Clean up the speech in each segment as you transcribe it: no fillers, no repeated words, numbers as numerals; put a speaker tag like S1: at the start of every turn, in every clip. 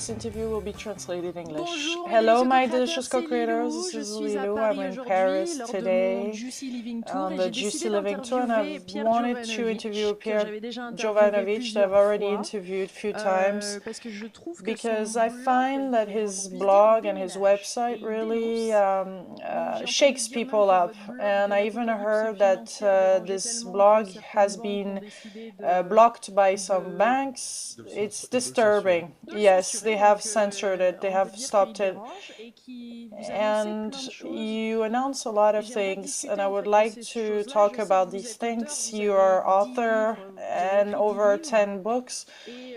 S1: this interview will be translated in English.
S2: Bonjour,
S1: Hello,
S2: mes
S1: my
S2: delicious
S1: delicious co-creators.
S2: co-creators.
S1: This is
S2: Je suis à
S1: Lilou.
S2: Paris
S1: I'm in
S2: aujourd'hui
S1: Paris
S2: lors de mon
S1: today
S2: Juicy Living Tour
S1: on
S2: et
S1: the
S2: j'ai
S1: Juicy
S2: décidé
S1: Living Tour, and
S2: d'interviewer
S1: I've
S2: Pierre
S1: wanted to interview
S2: Jovanovic, que
S1: Pierre
S2: j'avais déjà interviewé
S1: Jovanovic that I've
S2: plusieurs
S1: already
S2: fois,
S1: interviewed a few times
S2: parce que je trouve que
S1: because
S2: son
S1: I
S2: blog
S1: find that
S2: fait,
S1: his
S2: on puisse dire,
S1: blog and his
S2: déménage
S1: website
S2: et il
S1: really
S2: dénonce. J'ai
S1: shakes
S2: entendu dire même
S1: people
S2: que
S1: up,
S2: votre blog
S1: and I even
S2: de
S1: heard
S2: l'apocalypse
S1: that
S2: financière dérangeait
S1: this
S2: tellement
S1: blog
S2: que certaines
S1: has
S2: banques ont
S1: been
S2: décidé
S1: blocked by some
S2: de
S1: banks. It's disturbing.
S2: de le
S1: Yes,
S2: censurer.
S1: they have
S2: Donc,
S1: censored it, they
S2: on peut
S1: have
S2: dire qu'il
S1: stopped it.
S2: dérange et qu'il vous annoncez
S1: And
S2: plein de choses.
S1: you announce a lot
S2: Et
S1: of
S2: j'aimerais
S1: things,
S2: discuter
S1: and I
S2: en
S1: would
S2: fait de
S1: like
S2: ces
S1: to
S2: choses-là.
S1: talk
S2: Je sais
S1: about
S2: que vous
S1: these
S2: êtes auteur,
S1: things.
S2: vous
S1: You
S2: avez
S1: are
S2: 10
S1: author,
S2: livres, vous avez
S1: and
S2: écrit 10
S1: over
S2: livres,
S1: 10 books.
S2: et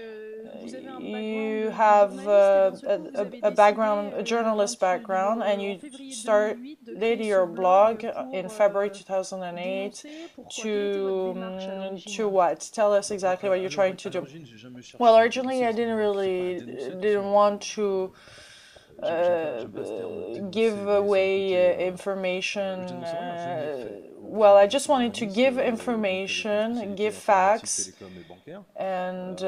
S2: vous avez un
S1: You
S2: background de
S1: have
S2: journaliste, et d'un seul coup, vous avez
S1: a background,
S2: décidé
S1: a journalist background, and
S2: en
S1: you
S2: février 2008 de
S1: started
S2: créer ce
S1: your blog
S2: blog
S1: in
S2: pour
S1: February 2008
S2: dénoncer pourquoi, quelle était votre démarche à
S1: to
S2: l'origine?
S1: what? Tell us exactly what you're trying to do. Well, originally I didn't want to give away information. Well, I just wanted to give information, give facts, and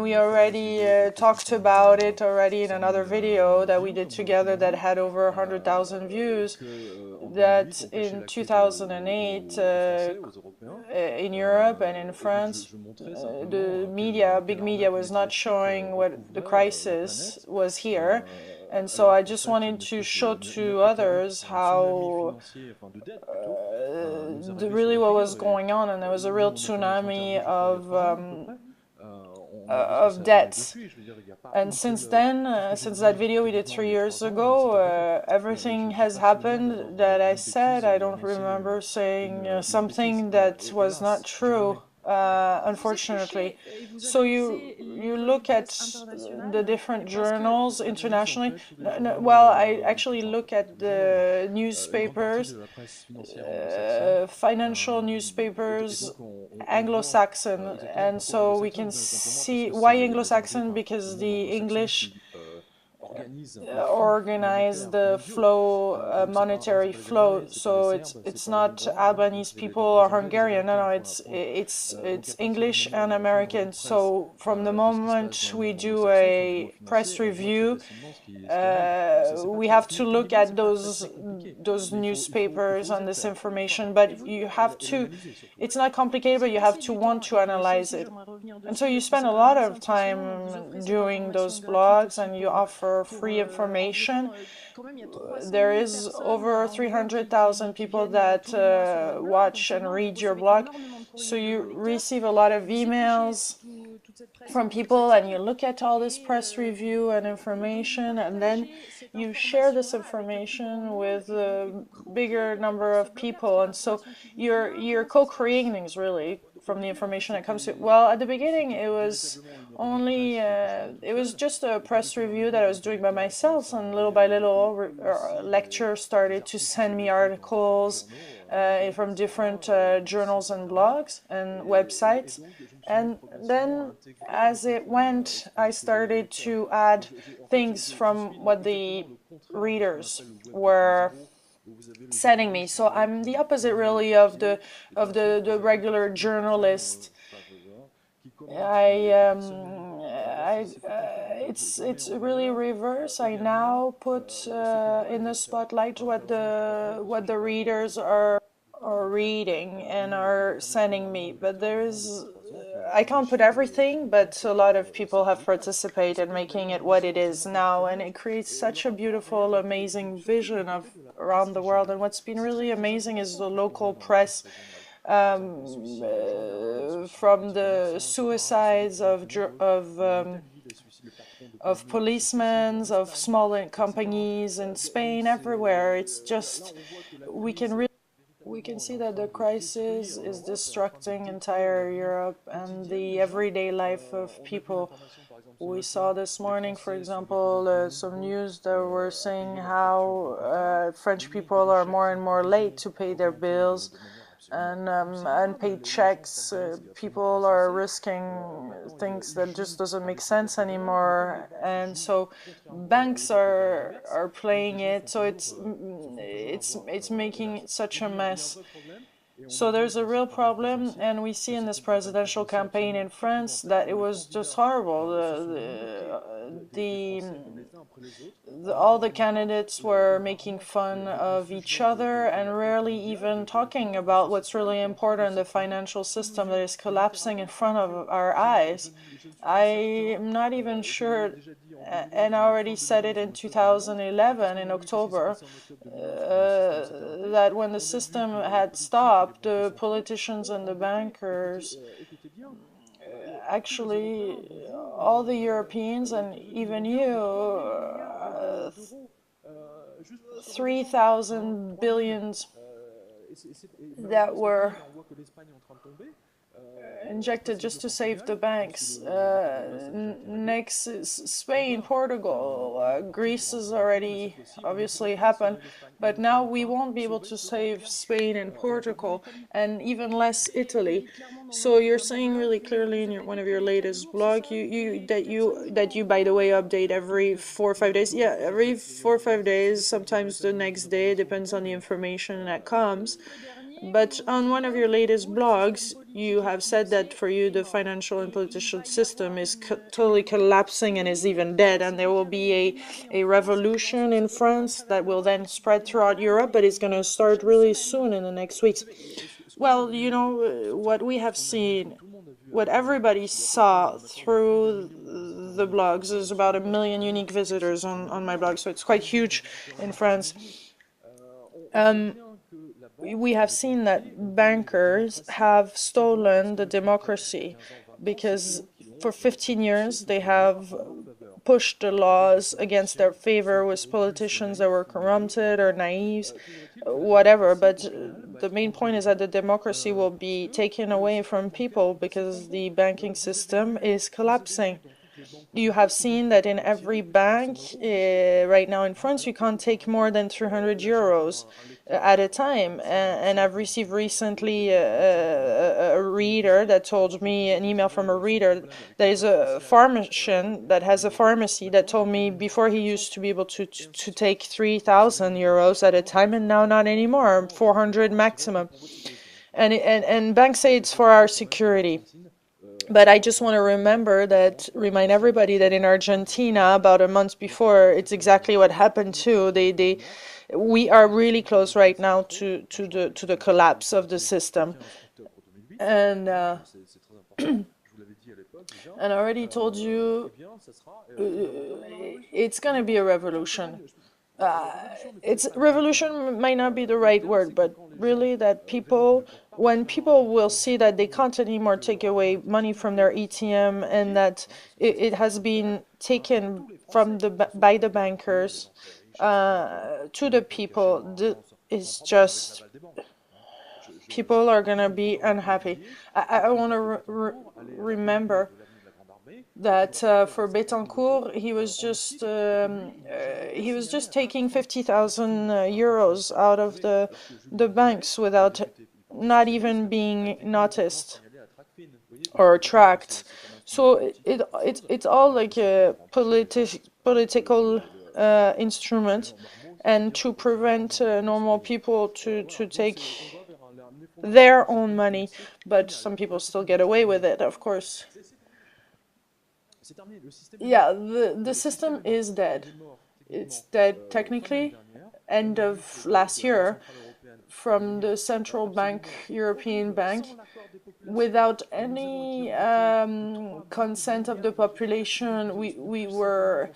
S1: we already talked about it already in another video that we did together that had over 100,000 views, that in 2008 in Europe and in France, the media, big media, was not showing what the crisis was here. And so I just wanted to show to others how really what was going on, and there was a real tsunami of debts. And since then, since that video we did 3 years ago, everything has happened that I said. I don't remember saying something that was not true, unfortunately. So you look at the different journals internationally. Well, I actually look at the newspapers, financial newspapers, Anglo-Saxon, and so we can see why Anglo-Saxon, because the English organize the flow, monetary flow. So it's not Albanese people or Hungarian. No, it's English and American. So from the moment we do a press review, we have to look at those newspapers and this information. But you have to. It's not complicated, but you have to want to analyze it. And so you spend a lot of time doing those blogs, and you offer free information. There is over 300,000 people that watch and read your blog. So you receive a lot of emails from people, and you look at all this press review and information, and then you share this information with a bigger number of people. And so you're co-creating things, really, from the information that comes to. Well, at the beginning it was only it was just a press review that I was doing by myself, and little by little lecturers started to send me articles from different journals and blogs and websites. And then as it went, I started to add things from what the readers were sending me. So I'm the opposite, really, of the regular journalist. It's really reverse. I now put in the spotlight what the readers are reading and are sending me. But I can't put everything, but a lot of people have participated in making it what it is now, and it creates such a beautiful, amazing vision of around the world. And what's been really amazing is the local press. From the suicides of policemen, of small companies in Spain, everywhere. It's just we can see that the crisis is destructing entire Europe and the everyday life of people. We saw this morning, for example, some news that were saying how French people are more and more late to pay their bills, and unpaid checks. People are risking things that just doesn't make sense anymore, and so banks are playing it. So it's making such a mess. So there's a real problem, and we see in this presidential campaign in France that it was just horrible. All the candidates were making fun of each other and rarely even talking about what's really important, the financial system that is collapsing in front of our eyes. I'm not even sure, and I already said it in 2011 in October, that when the system had stopped, the politicians and the bankers, actually, all the Europeans and even you, 3,000 billions that were injected just to save the banks. Next is Spain, Portugal, Greece has already obviously happened, but now we won't be able to save Spain and Portugal, and even less Italy. So you're saying really clearly in one of your latest blog, that you by the way update every 4 or 5 days. Yeah, every 4 or 5 days. Sometimes the next day, depends on the information that comes. But on one of your latest blogs, you have said that for you the financial and political system is totally collapsing and is even dead, and there will be a revolution in France that will then spread throughout Europe, but it's going to start really soon in the next weeks. Well, you know, what we have seen, what everybody saw through the blogs, is about 1 million unique visitors on my blog, so it's quite huge in France. We have seen that bankers have stolen the democracy because for 15 years they have pushed the laws against their favor with politicians that were corrupted or naive, whatever. But the main point is that the democracy will be taken away from people because the banking system is collapsing. You have seen that in every bank right now in France, you can't take more than 300 euros at a time. And I've received recently a reader that told me, an email from a reader that is a pharmacist that has a pharmacy, that told me before he used to be able to take 3,000 euros at a time, and now not anymore, 400 maximum. And banks say it's for our security. But I just want to remind everybody that in Argentina, about a month before, it's exactly what happened too. We are really close right now to the collapse of the system. And and I already told you, it's going to be a revolution. Revolution might not be the right word, but really that when people will see that they can't anymore take away money from their ATM, and that it has been taken by the bankers to the people, it's just, people are gonna be unhappy. I want to remember that for Betancourt, he was just taking 50,000 euros out of the banks without not even being noticed or tracked. So it's all like a political instrument, and to prevent normal people to take their own money, but some people still get away with it, of course. Yeah, the system is dead. It's dead technically. End of last year, from the central bank, European Bank, without any consent of the population, we were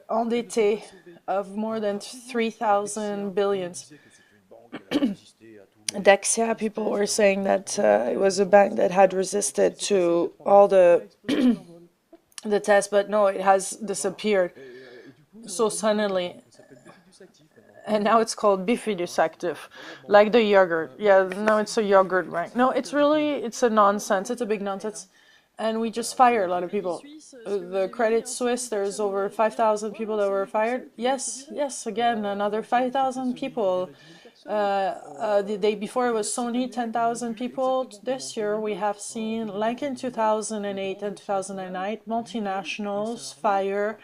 S1: endetté of more than 3,000 billions. Dexia, people were saying that it was a bank that had resisted to all the the tests, but no, it has disappeared so suddenly. And now it's called Bifidus Active, like the yogurt. Yeah, now it's a yogurt bank. No, it's a nonsense. It's a big nonsense. And we just fire a lot of people. The Credit Suisse, there's over 5,000 people that were fired. Yes, again, another 5,000 people. The day before it was Sony, 10,000 people. This year we have seen, like in 2008 and 2009, multinationals fire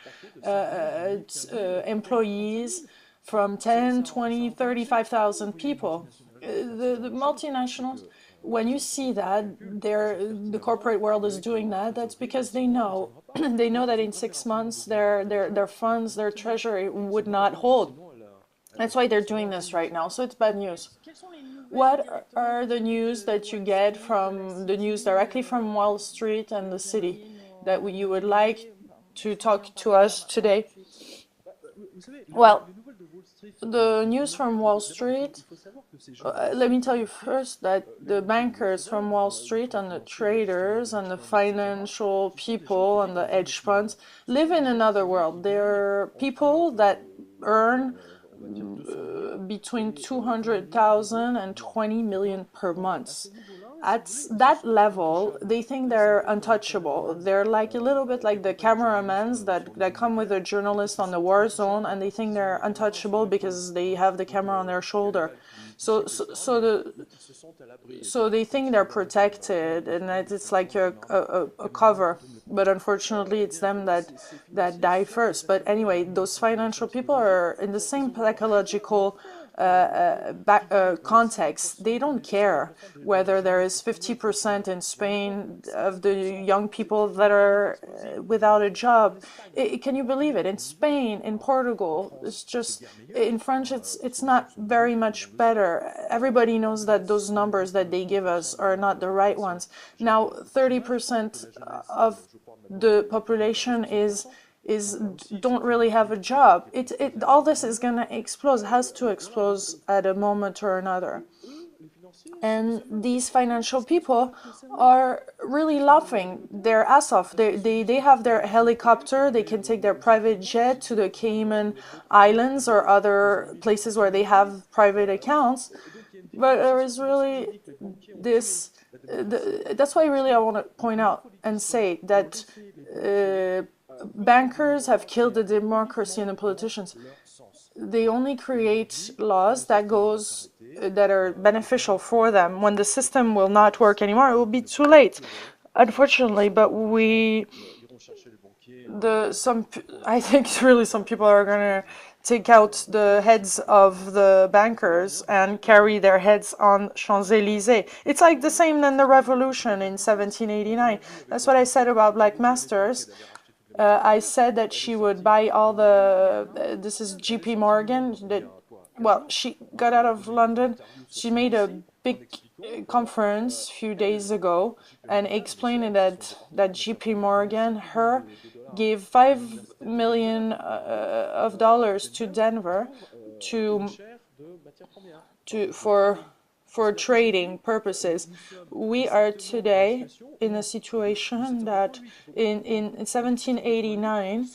S1: employees. from 10, 20, 35,000 people. The multinationals, when you see that the corporate world is doing that, that's because they know they know that in 6 months their funds, their treasury would not hold. That's why they're doing this right now. So it's bad news. What are the news that you get from the news directly from Wall Street and the city that you would like to talk to us today? Well, the news from Wall Street, let me tell you first that the bankers from Wall Street and the traders and the financial people and the hedge funds live in another world. They're people that earn between 200,000 and 20 million per month. At that level, they think they're untouchable. They're like a little bit like the cameramen that come with a journalist on the war zone, and they think they're untouchable because they have the camera on their shoulder. So they think they're protected, and that it's like a cover. But unfortunately, it's them that die first. But anyway, those financial people are in the same psychological context. They don't care whether there is 50% in Spain of the young people that are without a job. Can you believe it? In Spain, in Portugal, it's just, in France, it's not very much better. Everybody knows that those numbers that they give us are not the right ones. Now, 30% of the population is don't really have a job. All this is going to explode, has to explode at a moment or another. And these financial people are really laughing their ass off. They have their helicopter, they can take their private jet to the Cayman Islands or other places where they have private accounts. But there is really this, that's why really I want to point out and say that bankers have killed the democracy and the politicians. They only create laws that are beneficial for them. When the system will not work anymore, it will be too late, unfortunately. But I think really some people are going to take out the heads of the bankers and carry their heads on Champs-Élysées. It's like the same than the revolution in 1789. That's what I said about Black Masters. I said that she would buy all this is JP Morgan, she got out of London. She made a big conference a few days ago and explained that JP Morgan, gave $5 million of dollars to Denver for trading purposes. We are today in a situation that in 1789,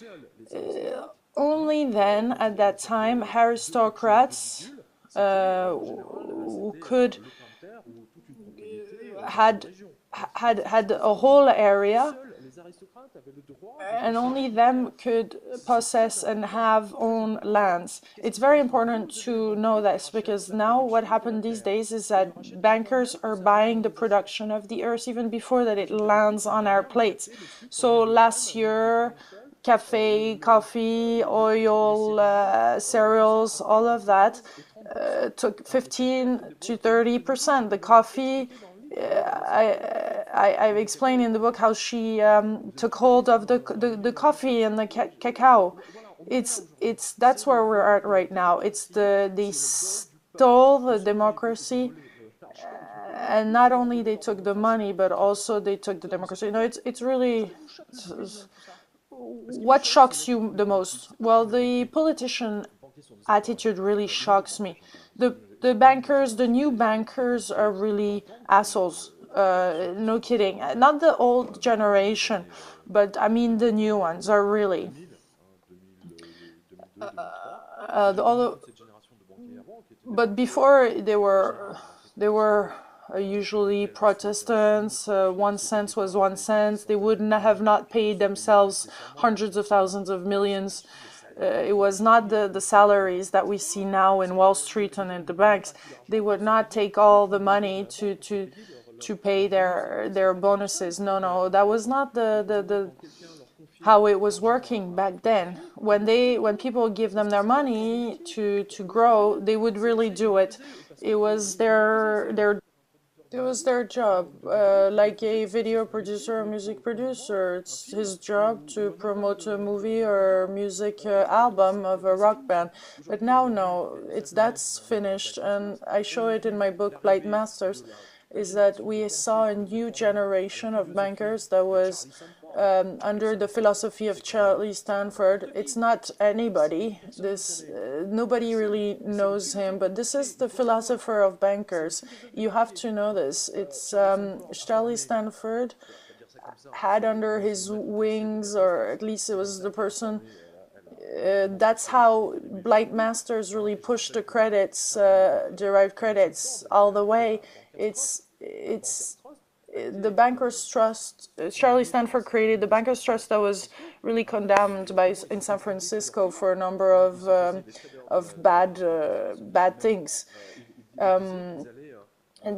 S1: only then at that time aristocrats could had a whole area, and only them could possess and have own lands. It's very important to know this, because now what happened these days is that bankers are buying the production of the earth even before that it lands on our plates. So last year, coffee, oil, cereals, all of that took 15 to 30%. The coffee, I've explained in the book how she took hold of the coffee and the cacao. That's where we're at right now. They stole the democracy, and not only they took the money, but also they took the democracy. It's really. What shocks you the most? Well, the politician attitude really shocks me. The bankers, the new bankers are really assholes. No kidding. Not the old generation, but I mean the new ones are really. But before they were usually Protestants. 1 cent was 1 cent. They would have not paid themselves hundreds of thousands of millions. It was not the salaries that we see now in Wall Street and in the banks. They would not take all the money to pay their bonuses. No, that was not how it was working back then. When people give them their money to grow, they would really do it. It was their job. Like a video producer or music producer, it's his job to promote a movie or music album of a rock band. But now, no, that's finished, and I show it in my book, Blight Masters, is that we saw a new generation of bankers that was under the philosophy of Charlie Stanford. It's not anybody. Nobody really knows him, but this is the philosopher of bankers. You have to know this. It's Charlie Stanford had under his wings, or at least it was the person. That's how Blight Masters really pushed the credits, derived credits, all the way. It's the Bankers Trust. Charlie Stanford created the Bankers Trust that was really condemned in San Francisco for a number of bad things. And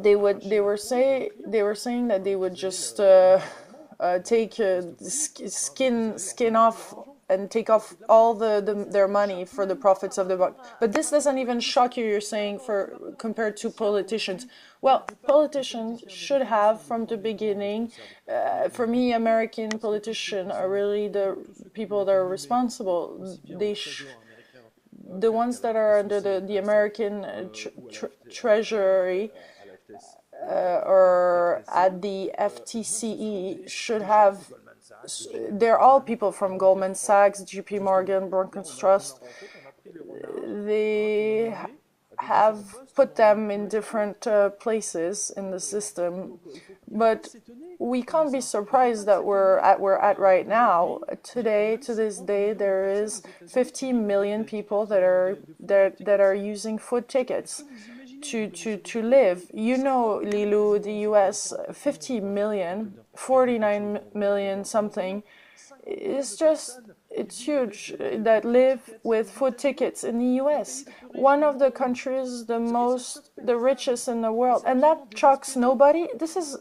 S1: they were saying that they would just take skin off and take off all their money for the profits of the bank. But this doesn't even shock you, you're saying, compared to politicians. Well, politicians should have, from the beginning, for me, American politicians are really the people that are responsible. The ones that are under the American Treasury or at the FTCE should have. They're all people from Goldman Sachs, JP Morgan, Brookings Trust. They have put them in different places in the system, but we can't be surprised that we're at right now. Today, to this day, there is 50 million people that are using food tickets to live. You know, Lilou, the US, 50 million, 49 million something. It's huge that live with food tickets in the US. One of the countries the richest in the world, and that shocks nobody. This is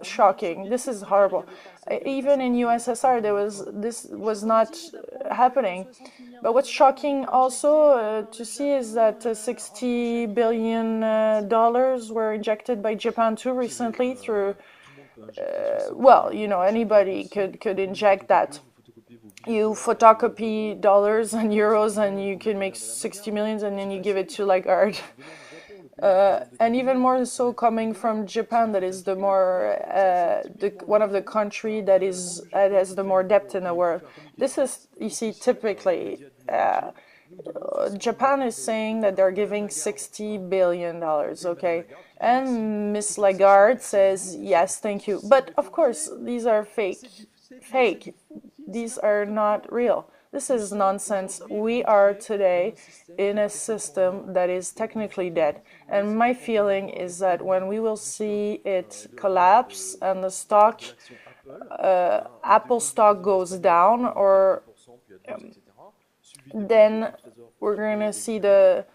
S1: shocking. This is horrible. Even in USSR, this was not happening. But what's shocking also to see is that $60 billion were injected by Japan too recently through. Well, you know, anybody could inject that. You photocopy dollars and euros and you can make 60 millions and then you give it to like art. And even more so coming from Japan, that is one of the country that has the more depth in the world. This is, you see, typically Japan is saying that they're giving $60 billion, okay? And Miss Lagarde says, yes, thank you. But of course, these are fake. These are not real. This is nonsense. We are today in a system that is technically dead. And my feeling is that when we will see it collapse and the stock, Apple stock goes down, or then we're going to see that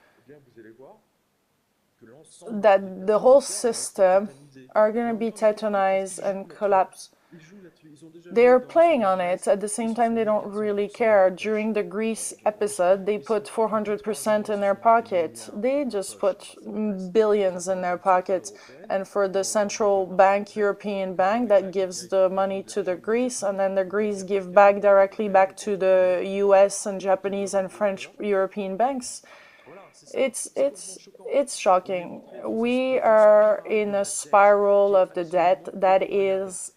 S1: the whole system are going to be titanized and collapse. They're playing on it. At the same time, they don't really care. During the Greece episode, they put 400% in their pocket. They just put billions in their pockets. And for the central bank, European bank, that gives the money to the Greece, and then the Greece give directly back to the US and Japanese and French European banks. It's shocking. We are in a spiral of the debt that is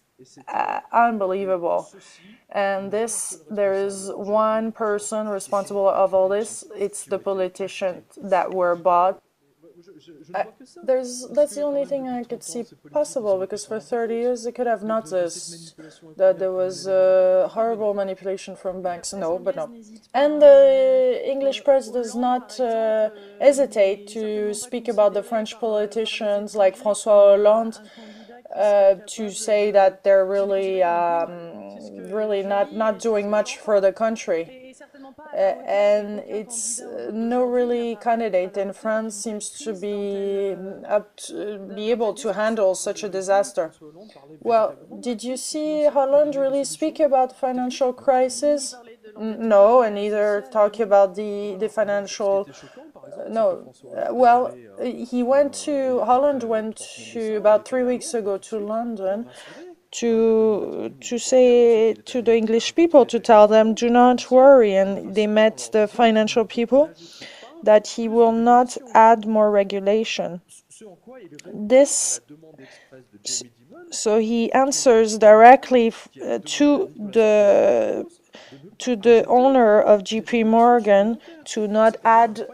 S1: unbelievable. And there is one person responsible of all this. It's the politicians that were bought. That's the only thing I could see possible, because for 30 years they could have noticed that there was horrible manipulation from banks. No, but no. And the English press does not hesitate to speak about the French politicians like François Hollande, to say that they're really not doing much for the country. and it's no really candidate in France seems to be be able to handle such a disaster. Well, did you see Holland really speak about financial crisis? No, and neither talk about the financial. No, well, Holland went to about 3 weeks ago to London to say to the English people to tell them do not worry, and they met the financial people that he will not add more regulation. This so he answers directly to the owner of JP Morgan to not add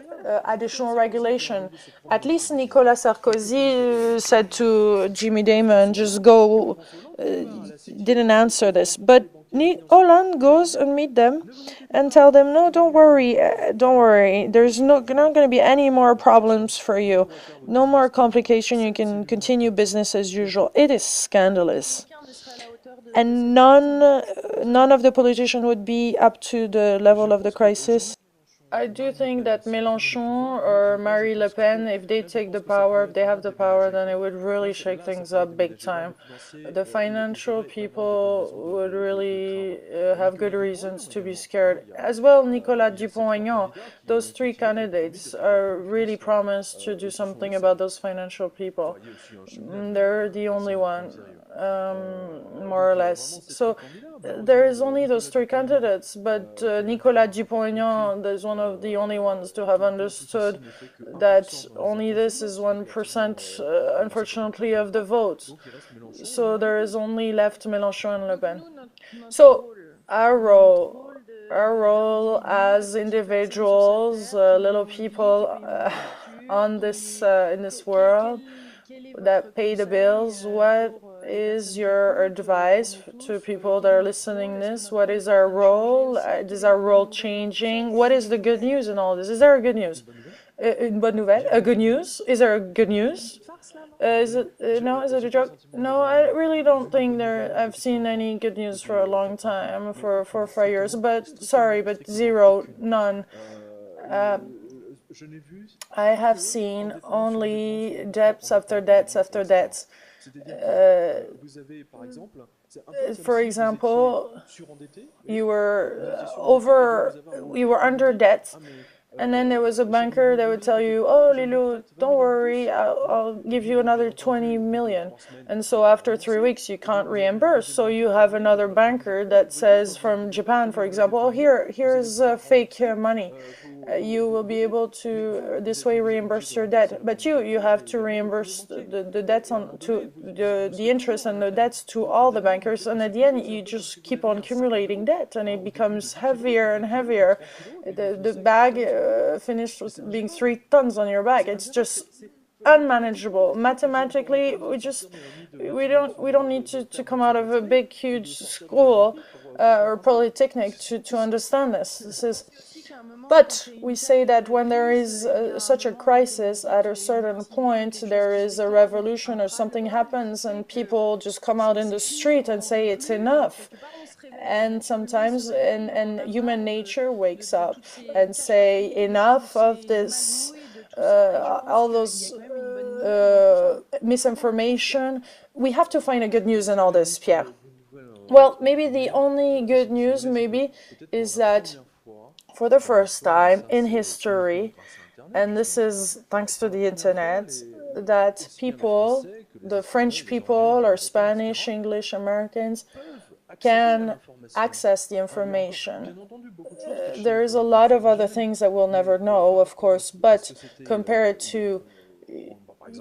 S1: additional regulation. At least Nicolas Sarkozy said to Jimmy Damon, just go, didn't answer this. But Hollande goes and meet them and tell them, no, don't worry, don't worry. There's not going to be any more problems for you. No more complication. You can continue business as usual. It is scandalous. And none of the politicians would be up to the level of the crisis. I do think that Mélenchon or Marine Le Pen, if they take the power, if they have the power, then it would really shake things up big time. The financial people would really have good reasons to be scared. As well, Nicolas Dupont-Aignan, those three candidates are really promised to do something about those financial people. They're the only one, more or less. So there is only those three candidates, but Nicolas Dupont-Aignan is one of the only ones to have understood that only this is 1%, unfortunately, of the vote. So there is only left Mélenchon and Le Pen. So our role as individuals, little people on this in this world that pay the bills, what is your advice to people that are listening this? What is our role? Is our role changing? What is the good news in all this? Is there a good news? Une bonne nouvelle? A good news? Is there a good news? Is it no? Is it a joke? No, I really don't think I've seen any good news for a long time, for 4 or 5 years. But sorry, but zero, none. I have seen only debts after debts after debts. For example, you were under debt, and then there was a banker that would tell you, oh, Lilo, don't worry, I'll give you another 20 million. And so after 3 weeks, you can't reimburse. So you have another banker that says from Japan, for example, oh, here's fake money. You will be able to this way reimburse your debt, but you have to reimburse the debts to the interest and the debts to all the bankers, and at the end you just keep on accumulating debt, and it becomes heavier and heavier. The bag finished with being 3 tons on your back. It's just unmanageable. Mathematically, we don't need to come out of a big huge school or polytechnic to understand this. But we say that when there is such a crisis, at a certain point, there is a revolution or something happens and people just come out in the street and say it's enough. And sometimes and human nature wakes up and say enough of this, all those misinformation. We have to find a good news in all this, Pierre. Well, maybe the only good news is that for the first time in history, and this is thanks to the internet, that people, the French people or Spanish, English, Americans, can access the information. There is a lot of other things that we'll never know, of course, but compared to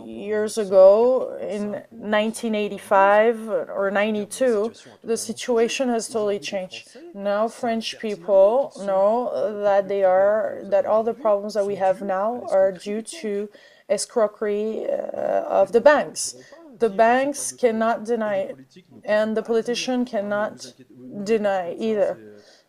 S1: years ago, in 1985 or 92, the situation has totally changed. Now French people know that all the problems that we have now are due to escroquerie of the banks. The banks cannot deny it, and the politician cannot deny either.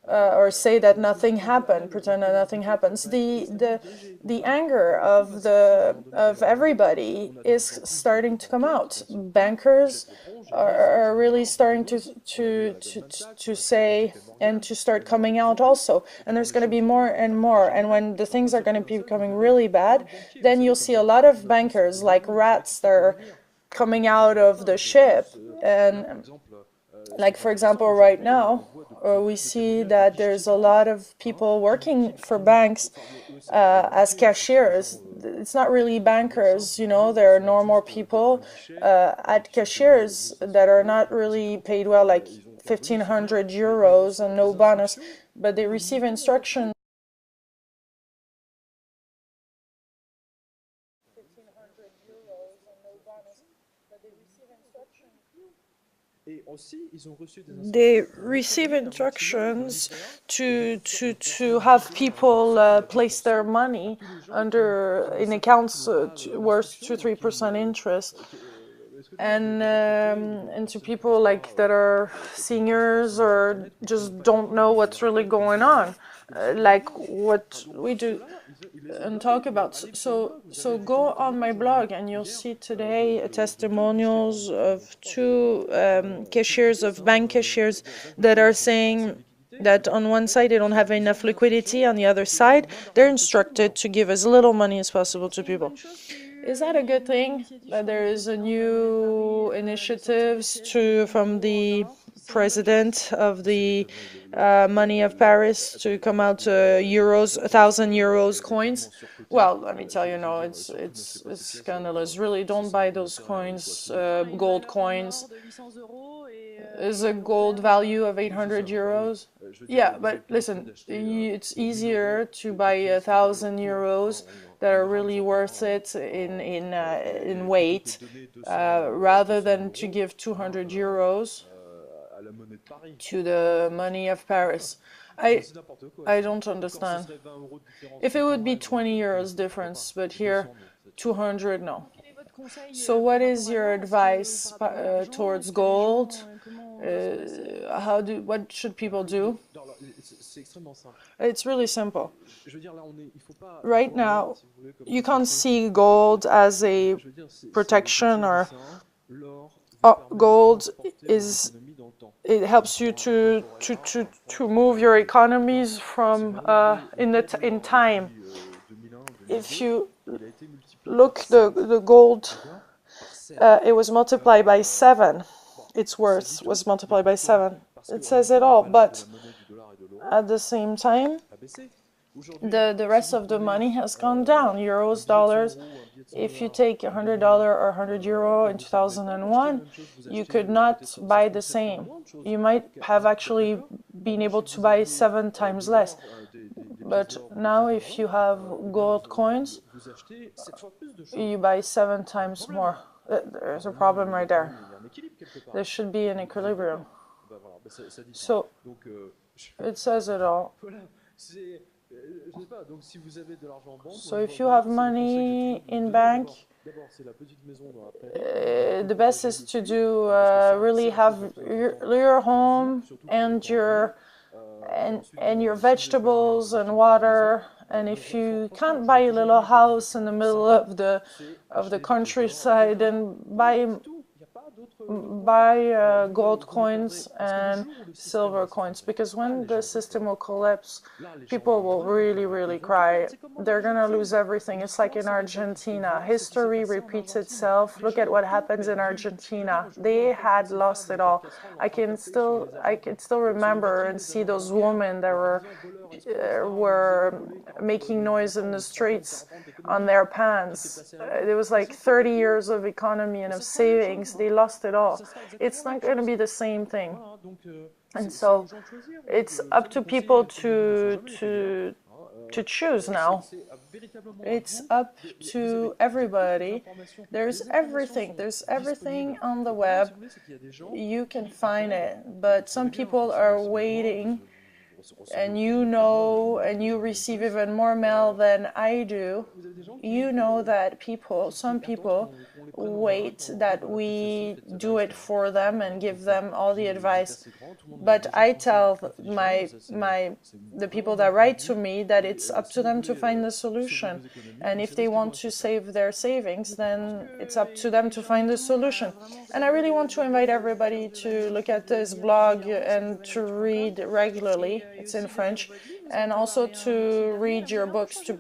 S1: or say that nothing happened, pretend that nothing happens. The anger of everybody is starting to come out. Bankers are really starting to say and to start coming out also. And there's going to be more and more. And when the things are going to be becoming really bad, then you'll see a lot of bankers like rats that are coming out of the ship. And like, for example, right now, we see that there's a lot of people working for banks as cashiers. It's not really bankers, you know, there are normal people at cashiers that are not really paid well, like 1,500 euros and no bonus, but they receive instructions. They receive instructions to have people place their money under in accounts worth 2-3% interest, and to people like that are seniors or just don't know what's really going on, like what we do and talk about. So go on my blog and you'll see today testimonials of two cashiers, of bank cashiers, that are saying that on one side they don't have enough liquidity, on the other side they're instructed to give as little money as possible to people. Is that a good thing that there is a new initiatives from the president of the Money of Paris to come out euros, 1,000 euros coins? Well, let me tell you, no, it's scandalous. Really, don't buy those coins, gold coins. Is a gold value of 800 euros? Yeah, but listen, it's easier to buy 1,000 euros that are really worth it in weight, rather than to give 200 euros to the Money of Paris. I don't understand. If it would be 20 euros difference, but here 200, no. So what is your advice towards gold? What should people do? It's really simple. Right now, you can't see gold as a protection, or gold is, it helps you to move your economies from in time. If you look, the gold, it was multiplied by 7. Its worth was multiplied by 7. It says it all, but at the same time, the rest of the money has gone down. Euros, dollars. If you take $100 or 100 euro in 2001, you could not buy the same. You might have actually been able to buy 7 times less. But now if you have gold coins, you buy 7 times more. There's a problem right there. There should be an equilibrium. So it says it all. So if you have money in bank, the best is to do really have your home and your vegetables and water. And if you can't buy a little house in the middle of the countryside, then buy gold coins and silver coins, because when the system will collapse, people will really, really cry. They're gonna lose everything. It's like in Argentina. History repeats itself. Look at what happens in Argentina. They had lost it all. I can still remember and see those women that were making noise in the streets on their pants. It was like 30 years of economy and of savings. They lost it all. It's not going to be the same thing. And so it's up to people to choose now. It's up to everybody. There's everything on the web. You can find it, but some people are waiting, and you receive even more mail than I do. You know that some people wait that we do it for them and give them all the advice. But I tell the people that write to me that it's up to them to find the solution. And if they want to save their savings, then it's up to them to find the solution. And I really want to invite everybody to look at this blog and to read regularly. It's in French. And also to read your books, to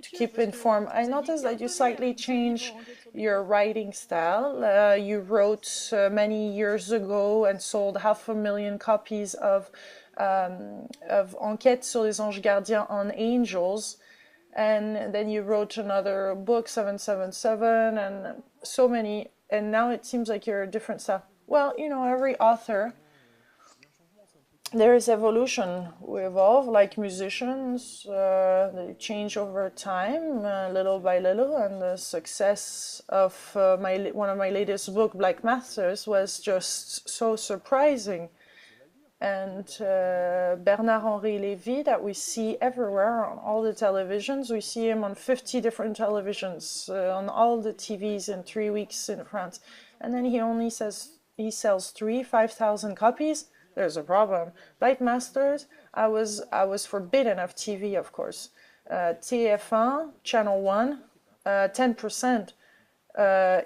S1: keep informed. I noticed that you slightly change your writing style. You wrote many years ago and sold 500,000 copies of Enquête sur les anges gardiens on angels. And then you wrote another book, 777, and so many. And now it seems like you're a different style. Well, you know, every author, there is evolution. We evolve like musicians. They change over time, little by little. And the success of one of my latest book, Black Masters, was just so surprising. And Bernard-Henri Lévy, that we see everywhere on all the televisions. We see him on 50 different televisions, on all the TVs in 3 weeks in France. And then he sells 5,000 copies. There's a problem. Black Masters, I was forbidden of TV, of course. TF1, Channel 1, 10%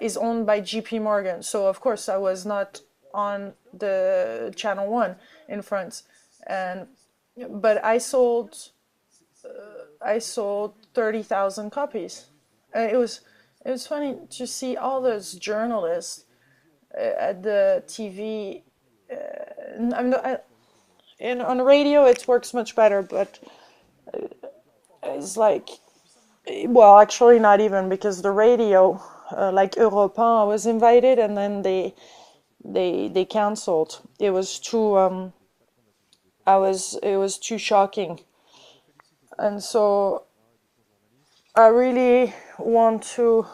S1: is owned by JP Morgan. So, of course, I was not on the Channel 1 in France. But I sold 30,000 copies. It was funny to see all those journalists at the TV. On radio it works much better, but it's like, well, actually not even, because the radio, like Europe 1, I was invited and then they canceled. It was too it was too shocking. And so I really want to,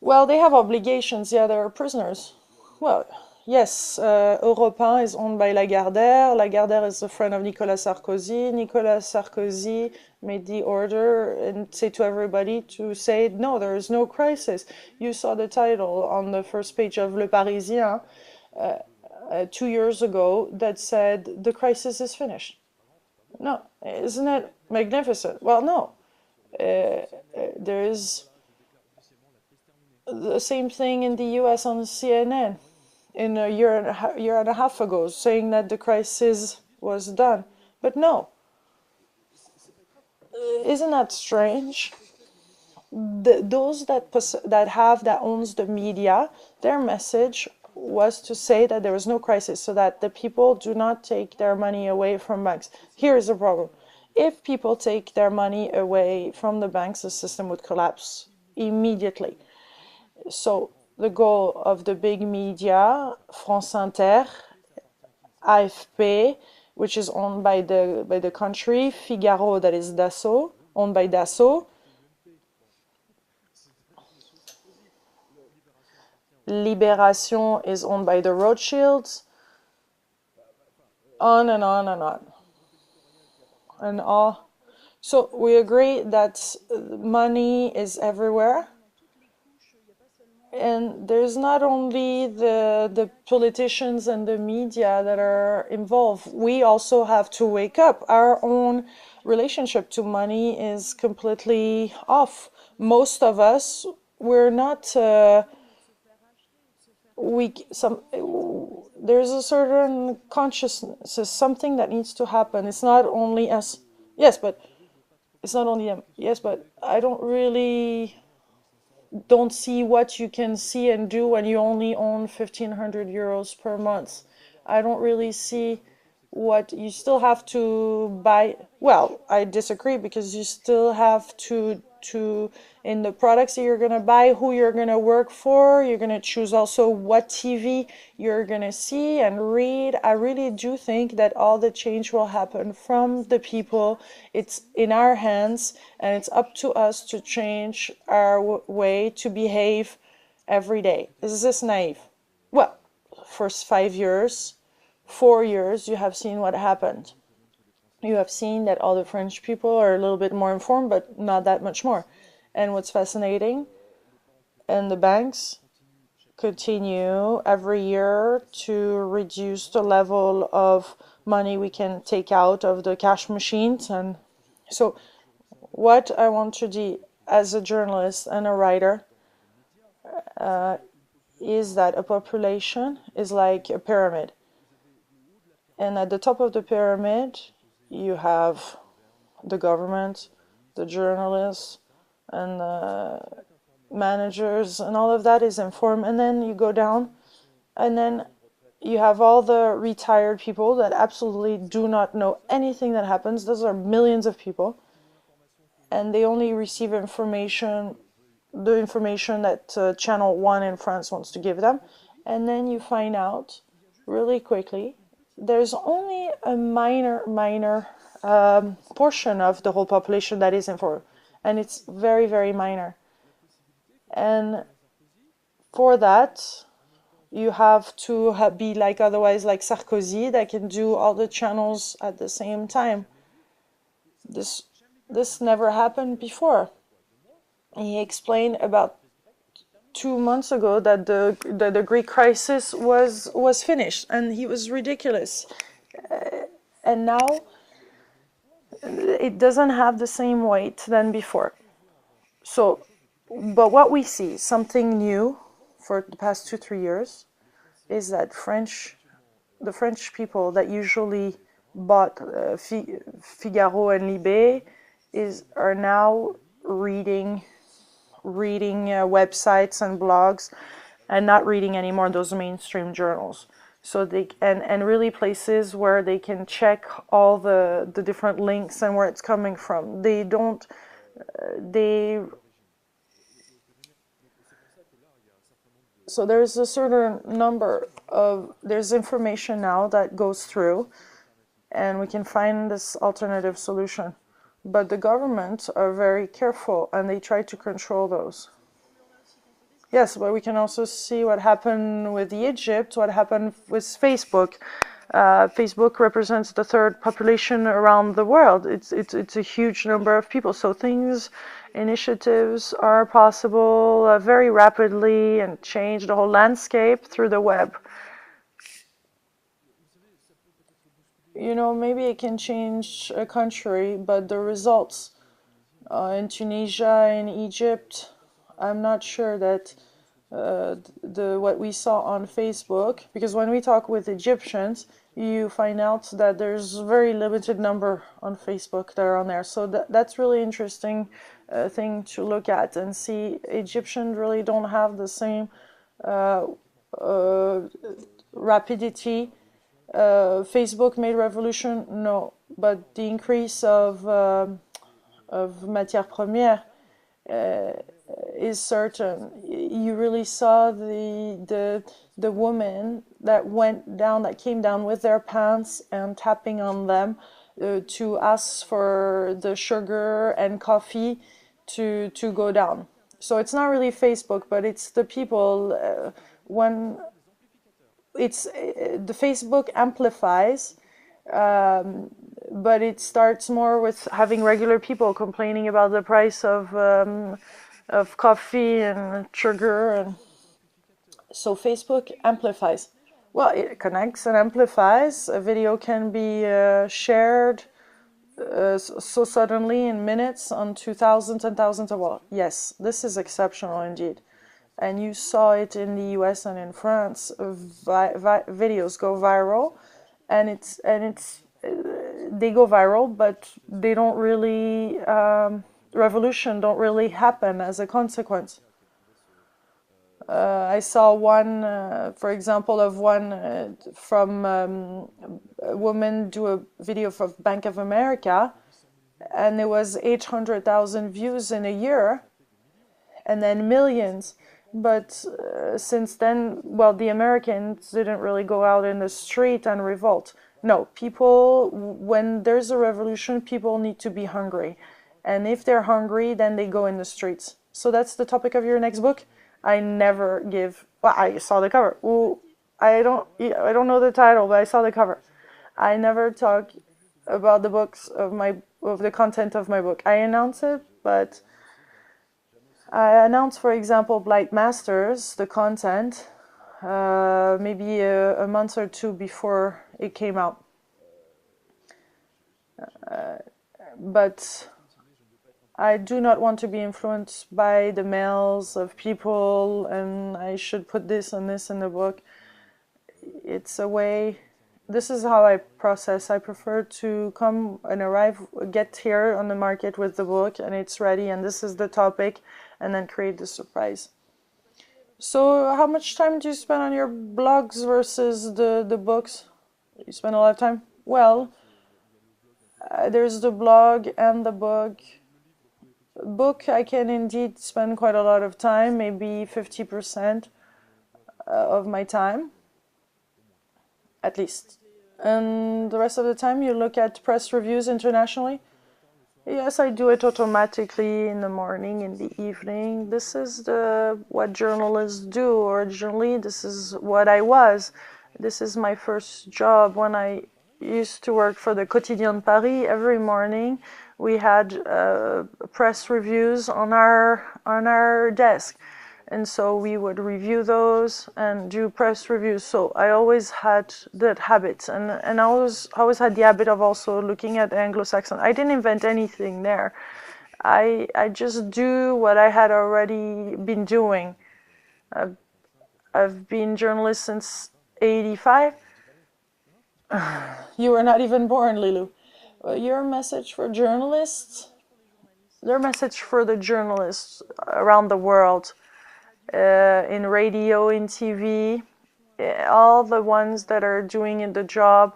S1: well, they have obligations. Yeah, they're prisoners. Well, yes, Europe 1 is owned by Lagardère. Lagardère is a friend of Nicolas Sarkozy. Nicolas Sarkozy made the order and say to everybody to say, no, there is no crisis. You saw the title on the first page of Le Parisien 2 years ago that said, the crisis is finished. No, isn't it magnificent? Well, no. There is the same thing in the US on CNN in a year and a half ago, saying that the crisis was done. But no. Isn't that strange? Those that owns the media, their message was to say that there was no crisis, so that the people do not take their money away from banks. Here is the problem. If people take their money away from the banks, the system would collapse immediately. So the goal of the big media, France Inter, AFP, which is owned by the country, Figaro, that is Dassault, owned by Dassault, Libération is owned by the Rothschilds, on and on and on. And all. So we agree that money is everywhere. And there's not only the politicians and the media that are involved. We also have to wake up. Our own relationship to money is completely off. Most of us, we're not... there's a certain consciousness, something that needs to happen. It's not only us. Yes, but it's not only them. Yes, but I don't see what you can see and do when you only own 1,500 euros per month. I don't really see what you still have to buy. Well, I disagree, because you still have to in the products that you're going to buy, who you're going to work for, you're going to choose also what TV you're going to see and read. I really do think that all the change will happen from the people. It's in our hands, and it's up to us to change our way to behave every day. Is this naive? Well, first 5 years, 4 years, you have seen what happened. You have seen that all the French people are a little bit more informed, but not that much more. And what's fascinating, And the banks continue every year to reduce the level of money we can take out of the cash machines. And so what I want to do as a journalist and a writer is that a population is like a pyramid. And at the top of the pyramid, you have the government, the journalists, and the managers, and all of that is informed. And then you go down, and then you have all the retired people that absolutely do not know anything that happens. Those are millions of people. And they only receive information, the information that Channel 1 in France wants to give them. And then you find out really quickly there's only a minor portion of the whole population that is informed. And it's very, very minor. And for that, you have to be like otherwise like Sarkozy that can do all the channels at the same time. This never happened before. He explained about 2 months ago that the Greek crisis was finished, and he was ridiculous. And now it doesn't have the same weight than before. So, but what we see, something new for the past 2-3 years, is that the French people that usually bought Figaro and Libé are now reading websites and blogs, and not reading anymore those mainstream journals. So they and really places where they can check all the different links and where it's coming from. They don't So there's a certain number of, there's information now that goes through, and we can find this alternative solution. But the government are very careful, and they try to control those. Yes, but we can also see what happened with Egypt, what happened with Facebook. Facebook represents the third population around the world. It's a huge number of people. So initiatives are possible very rapidly and change the whole landscape through the web. You know, maybe it can change a country, but the results in Tunisia, in Egypt, I'm not sure that what we saw on Facebook, because when we talk with Egyptians, you find out that there's a very limited number on Facebook that are on there. So that's really interesting thing to look at and see. Egyptians really don't have the same rapidity. Facebook made revolution, no, but the increase of matières premières is certain. You really saw the woman that came down with their pants and tapping on them to ask for the sugar and coffee to go down. So it's not really Facebook, but it's the people. When it's the Facebook amplifies, but it starts more with having regular people complaining about the price of coffee and sugar, and so Facebook amplifies. Well, it connects and amplifies. A video can be shared so suddenly in minutes onto thousands and thousands of well, yes, this is exceptional indeed. And you saw it in the US and in France. Videos go viral, and they go viral, but they don't really revolution don't really happen as a consequence. I saw one, for example, of one from a woman do a video for Bank of America, and there was 800,000 views in a year, and then millions. But since then, well, the Americans didn't really go out in the street and revolt. No, people, when there's a revolution, people need to be hungry. And if they're hungry, then they go in the streets. So that's the topic of your next book? I never give, well, I saw the cover. Ooh, I don't know the title, but I saw the cover. I never talk about the content of my book. I announce it, but I announced, for example, Blight Masters, the content, maybe a month or two before it came out. But I do not want to be influenced by the mails of people, and I should put this and this in the book. It's a way, this is how I process. I prefer to come and arrive, get here on the market with the book, and it's ready, and this is the topic, and then create the surprise. So how much time do you spend on your blogs versus the books? You spend a lot of time? Well, there's the blog and the book. Book, I can indeed spend quite a lot of time, maybe 50% of my time, at least. And the rest of the time you look at press reviews internationally? Yes, I do it automatically in the morning, in the evening. This is what journalists do originally. This is what I was. This is my first job. When I used to work for the Quotidien de Paris, every morning we had press reviews on our desk. And so we would review those and do press reviews. So I always had that habit, and I always had the habit of also looking at Anglo-Saxon. I didn't invent anything there. I just do what I had already been doing. I've been journalist since '85. You were not even born, Lilou. Your message for journalists? Their message for the journalists around the world. In radio, in TV, all the ones that are doing the job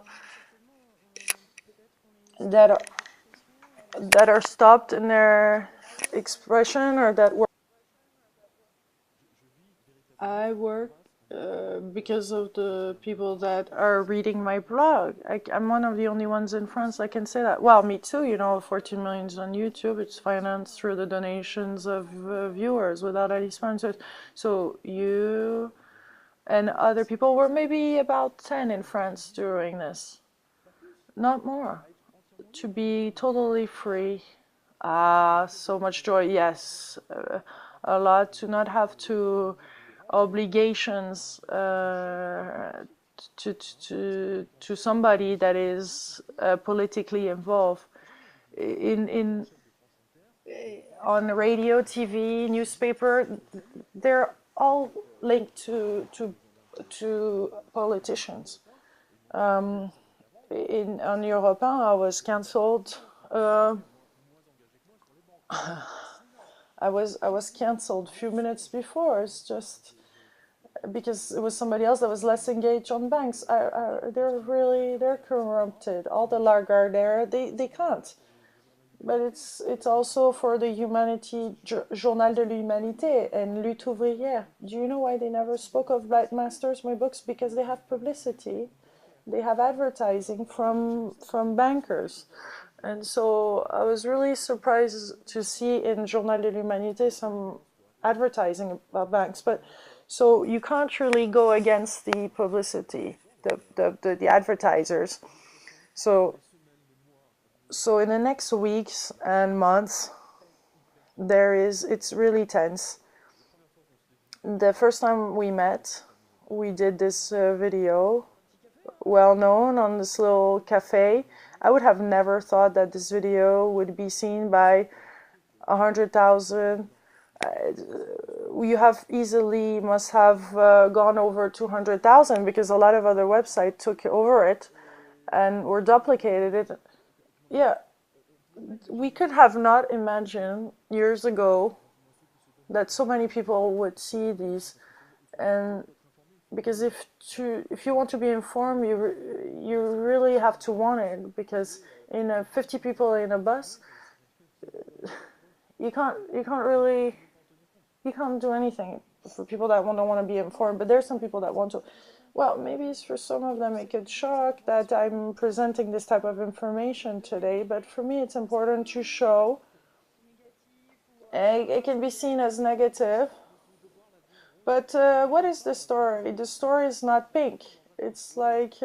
S1: that are stopped in their expression or that work. I work because of the people that are reading my blog. I'm one of the only ones in France that can say that. Well, me too, 14 million on YouTube. It's financed through the donations of viewers without any sponsors. So you and other people were maybe about 10 in France during this. Not more. To be totally free. So much joy, yes. A lot to not have to obligations to somebody that is politically involved. On radio, TV, newspaper, they're all linked to politicians. On Europe 1, I was cancelled. I was cancelled a few minutes before. It's just because it was somebody else that was less engaged on banks. They're corrupted. All the Lagardère, they can't. But it's also for the humanity, Journal de l'Humanité and Lutte Ouvrière. Do you know why they never spoke of Blight Masters, my books? Because they have publicity, they have advertising from bankers. And so I was really surprised to see in Journal de l'Humanité some advertising about banks. But so you can't really go against the publicity, the advertisers. So in the next weeks and months, it's really tense. The first time we met, we did this video, well known on this little cafe. I would have never thought that this video would be seen by 100,000. You must have gone over 200,000 because a lot of other websites took over it and were duplicated it. Yeah, we could have not imagined years ago that so many people would see these, and because if you want to be informed, you really have to want it, because in 50 people in a bus, you can't do anything for people that don't want to be informed. But there's some people that want to. Well, maybe it's for some of them it could shock that I'm presenting this type of information today, but for me it's important to show. It can be seen as negative, but what is the story? The story is not pink. It's like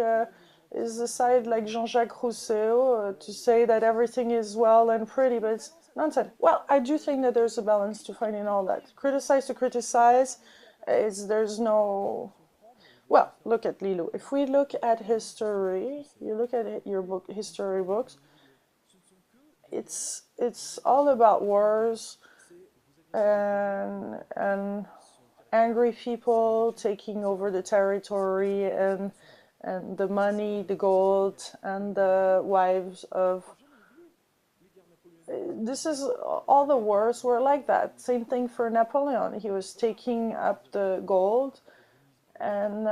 S1: is the side like Jean-Jacques Rousseau to say that everything is well and pretty, but it's nonsense. Well, I do think that there's a balance to find in all that. Criticize to criticize, there's no... Well, look at Lilo. If we look at history, you look at your book, history books, it's all about wars and angry people taking over the territory and the money, the gold, and the wives of... This is... all the wars were like that. Same thing for Napoleon. He was taking up the gold, and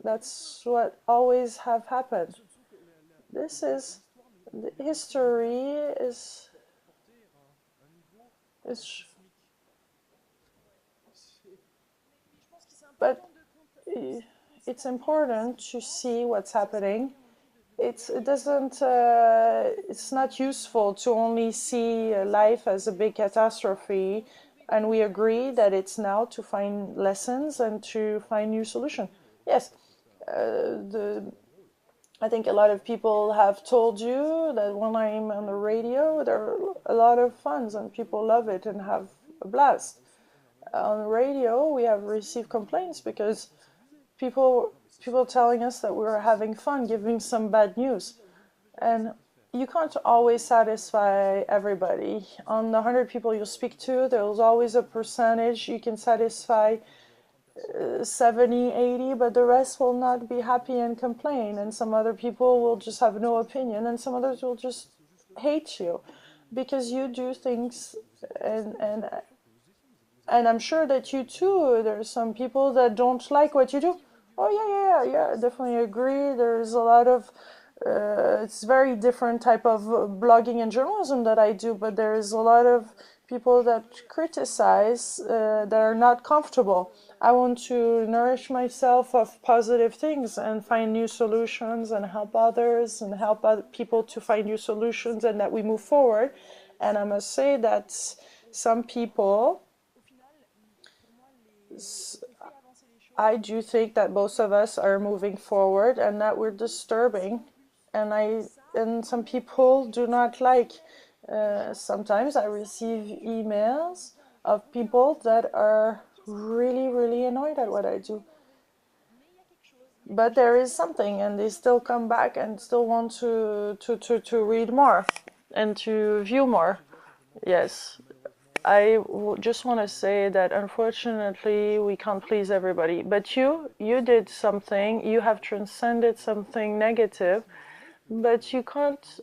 S1: that's what always have happened. This is... history is but it's important to see what's happening. It's not useful to only see life as a big catastrophe, and we agree that it's now to find lessons and to find new solutions. Yes, I think a lot of people have told you that when I'm on the radio, there are a lot of fun and people love it and have a blast. On the radio, we have received complaints because people telling us that we were having fun, giving some bad news. And you can't always satisfy everybody. On the 100 people you speak to, there's always a percentage you can satisfy 70, 80, but the rest will not be happy and complain. And some other people will just have no opinion, and some others will just hate you because you do things. And I'm sure that you too, there's some people that don't like what you do. Oh yeah, I definitely agree. There's a lot of it's very different type of blogging and journalism that I do, but there's a lot of people that criticize that are not comfortable. I want to nourish myself of positive things and find new solutions and help others and help other people to find new solutions and that we move forward. And I must say that some people, I do think that most of us are moving forward and that we're disturbing. And some people do not like. Sometimes I receive emails of people that are really, really annoyed at what I do. But there is something, and they still come back and still want to read more and to view more. Yes. I just want to say that unfortunately we can't please everybody. But you did something, you have transcended something negative, but you can't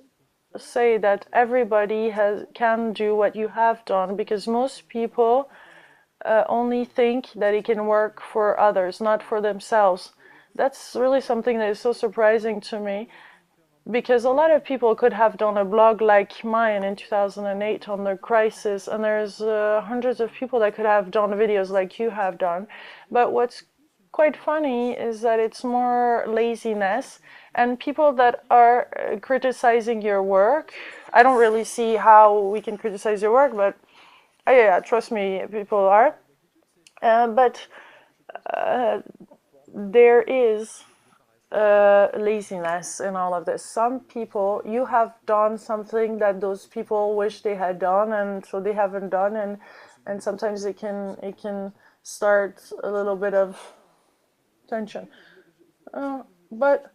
S1: say that everybody can do what you have done, because most people only think that it can work for others, not for themselves. That's really something that is so surprising to me, because a lot of people could have done a blog like mine in 2008 on the crisis, and there's hundreds of people that could have done videos like you have done. But what's quite funny is that it's more laziness, and people that are criticizing your work, I don't really see how we can criticize your work, but yeah, trust me, people are. But there is laziness in all of this. Some people, you have done something that those people wish they had done, and so they haven't done, and sometimes it can start a little bit of tension. But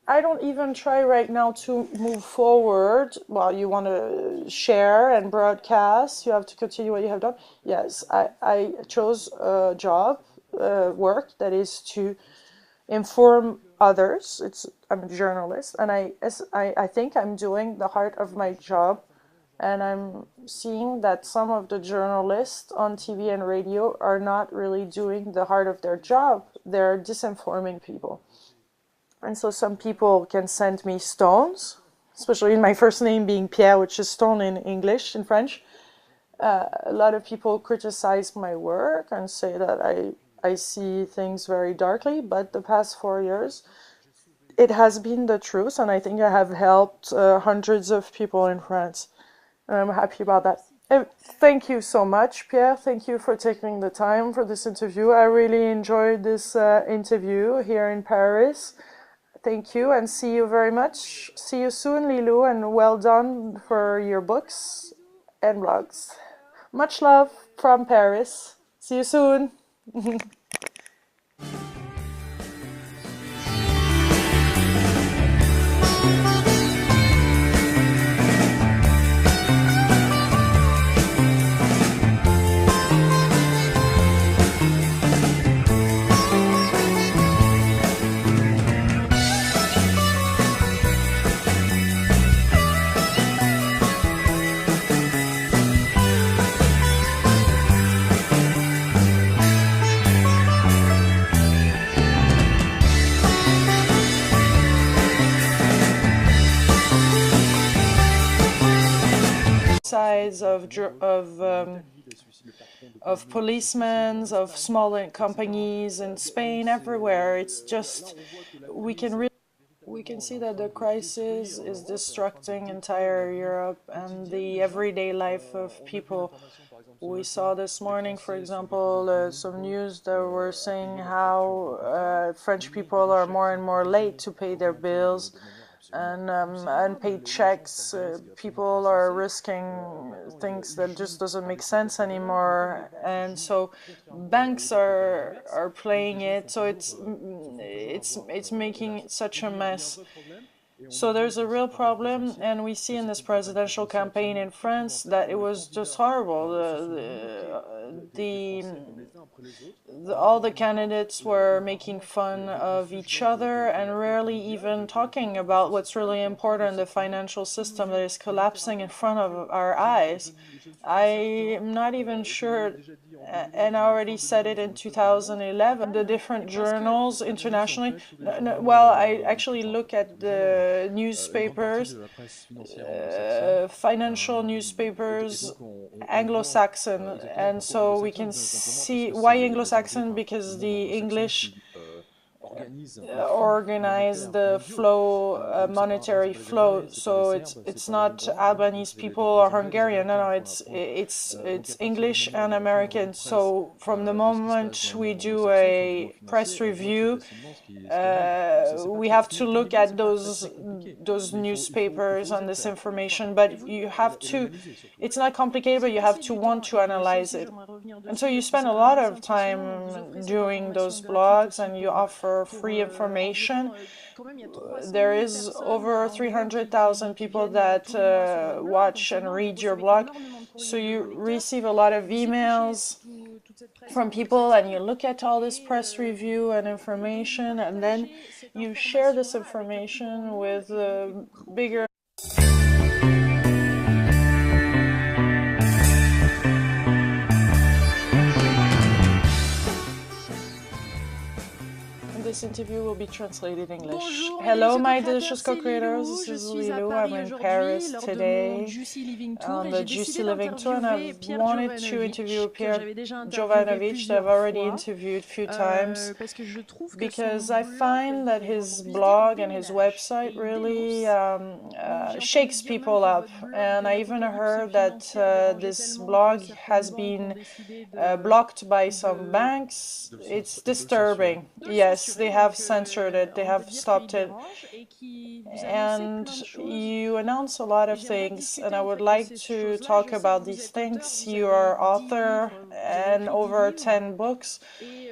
S1: I don't even try right now to move forward. Well, you want to share and broadcast, you have to continue what you have done. Yes, I chose a job, work that is to inform others. I'm a journalist, and I think I'm doing the heart of my job, and I'm seeing that some of the journalists on TV and radio are not really doing the heart of their job. They're disinforming people. And so some people can send me stones, especially in my first name being Pierre, which is stone in English, in French. A lot of people criticize my work and say that I see things very darkly, but the past 4 years, it has been the truth, and I think I have helped hundreds of people in France, and I'm happy about that. Thank you so much, Pierre. Thank you for taking the time for this interview. I really enjoyed this interview here in Paris. Thank you and see you very much. See you soon, Lilou, and well done for your books and blogs. Much love from Paris. See you soon. Sides of policemen, of small companies in Spain, everywhere. It's just we can see that the crisis is destructing entire Europe and the everyday life of people. We saw this morning, for example, some news that were saying how French people are more and more late to pay their bills. And unpaid checks, people are risking things that just doesn't make sense anymore, and so banks are playing it. So it's making such a mess. So there's a real problem, and we see in this presidential campaign in France that it was just horrible. All the candidates were making fun of each other and rarely even talking about what's really important, the financial system that is collapsing in front of our eyes. I'm not even sure, and I already said it in 2011, the different journals internationally. Well, I actually look at the newspapers, financial newspapers, Anglo-Saxon, and so we can see why Anglo-Saxon, because the English organize the flow, monetary flow. So it's not Albanese people or Hungarian. No, it's English and American. So from the moment we do a press review, we have to look at those newspapers and this information. But you have to. It's not complicated, but you have to want to analyze it. And so you spend a lot of time doing those blogs, and you offer free information. There is over 300,000 people that watch and read your blog, so you receive a lot of emails from people, and you look at all this press review and information, and then you share this information with bigger This interview will be translated in English.
S2: Bonjour,
S1: Hello,
S2: les
S1: my
S2: co-créateurs,
S1: delicious
S2: c'est
S1: co-creators.
S2: Lilou.
S1: This
S2: Je
S1: is
S2: suis à
S1: Lilou.
S2: Paris
S1: I'm in
S2: aujourd'hui
S1: Paris
S2: lors de
S1: today
S2: mon Juicy Living Tour
S1: on
S2: et
S1: the
S2: j'ai
S1: Juicy
S2: décidé
S1: Living Tour, and
S2: d'interviewer
S1: I've
S2: Pierre
S1: wanted to interview
S2: Jovanovic, que
S1: Pierre
S2: j'avais déjà interviewé
S1: Jovanovic that I've
S2: plusieurs
S1: already
S2: fois,
S1: interviewed a few times,
S2: parce que je trouve que
S1: because
S2: son
S1: I
S2: blog
S1: find that
S2: fait,
S1: his
S2: on puisse dire,
S1: blog and his
S2: déménage
S1: website
S2: et il
S1: really
S2: dénonce. J'ai
S1: shakes
S2: entendu dire même
S1: people
S2: que
S1: up.
S2: votre blog
S1: And
S2: de
S1: I
S2: la
S1: even
S2: Apocalypse
S1: heard that
S2: financière dérangeait
S1: this
S2: tellement
S1: blog
S2: que certaines
S1: has
S2: banques ont
S1: been
S2: décidé de
S1: blocked by some banks.
S3: De
S1: It's
S3: le
S1: disturbing.
S3: censurer.
S1: Yes, they have censored it. They
S2: on
S1: have
S2: peut dire
S1: stopped
S2: qu'il
S1: it.
S2: dérange et qui vous annoncez
S1: And
S2: plein de choses.
S1: you announce a lot
S2: Et
S1: of
S2: j'aimerais
S1: things,
S2: discuter
S1: and I
S2: en
S1: would
S2: fait de
S1: like
S2: ces
S1: to
S2: choses-là.
S1: talk
S2: Je sais
S1: about
S2: que vous
S1: these
S2: êtes auteur,
S1: things.
S2: vous
S1: You
S2: avez
S1: are
S2: 10
S1: author,
S2: livres, vous avez
S1: and
S2: écrit 10
S1: over
S2: livres,
S1: 10 books.
S2: et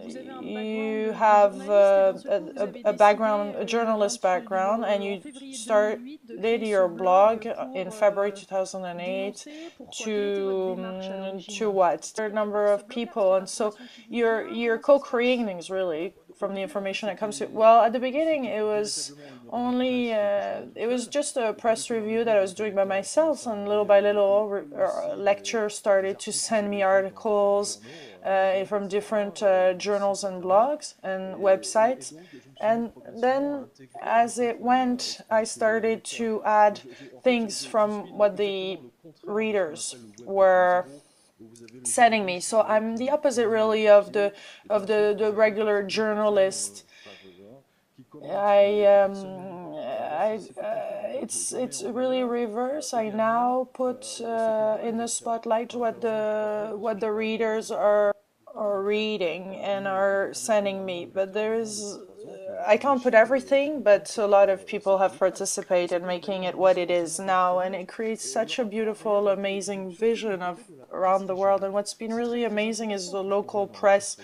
S2: vous avez un
S1: You
S2: background
S1: have
S2: de journaliste, et d'un seul coup, vous avez
S1: a background,
S2: décidé,
S1: a journalist background, and
S2: en
S1: you
S2: février 2008 de
S1: started
S2: créer
S1: your
S2: ce
S1: blog
S2: blog
S1: in
S2: pour
S1: February 2008
S2: dénoncer pourquoi, quelle était votre démarche à
S1: to
S2: l'origine?
S1: what? A number of people, and so you're co-creating things really from the information that comes to. Well, at the beginning, it was only it was just a press review that I was doing by myself, and little by little, lecturers started to send me articles from different journals and blogs and websites. And then, as it went, I started to add things from what the readers were sending me. So I'm the opposite, really, of the regular it's really reverse. I now put in the spotlight what the readers are reading and are sending me. But there is, I can't put everything, but a lot of people have participated in making it what it is now, and it creates such a beautiful, amazing vision of around the world. And what's been really amazing is the local press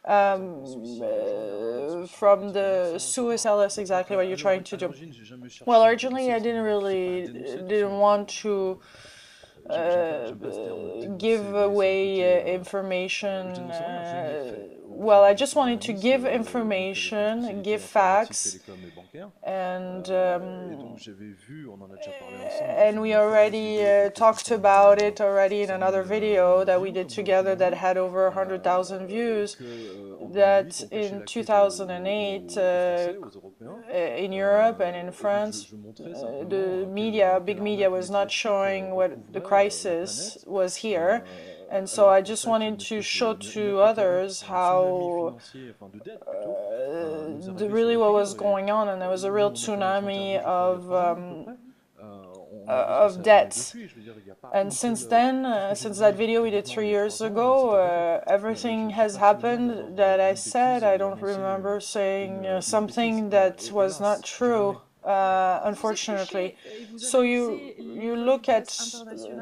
S1: from the Suez. Tell us exactly what you're trying to do. Well, originally I didn't want to give away information. Well, I just wanted to give information, give facts, and we already talked about it already in another video that we did together that had over 100,000 views, that in 2008 in Europe and in France, the media, big media, was not showing what the crisis was here. And so I just wanted to show to others how really what was going on, and there was a real tsunami of debts. And since then, since that video we did 3 years ago, everything has happened that I said. I don't remember saying something that was not true, unfortunately. So you look at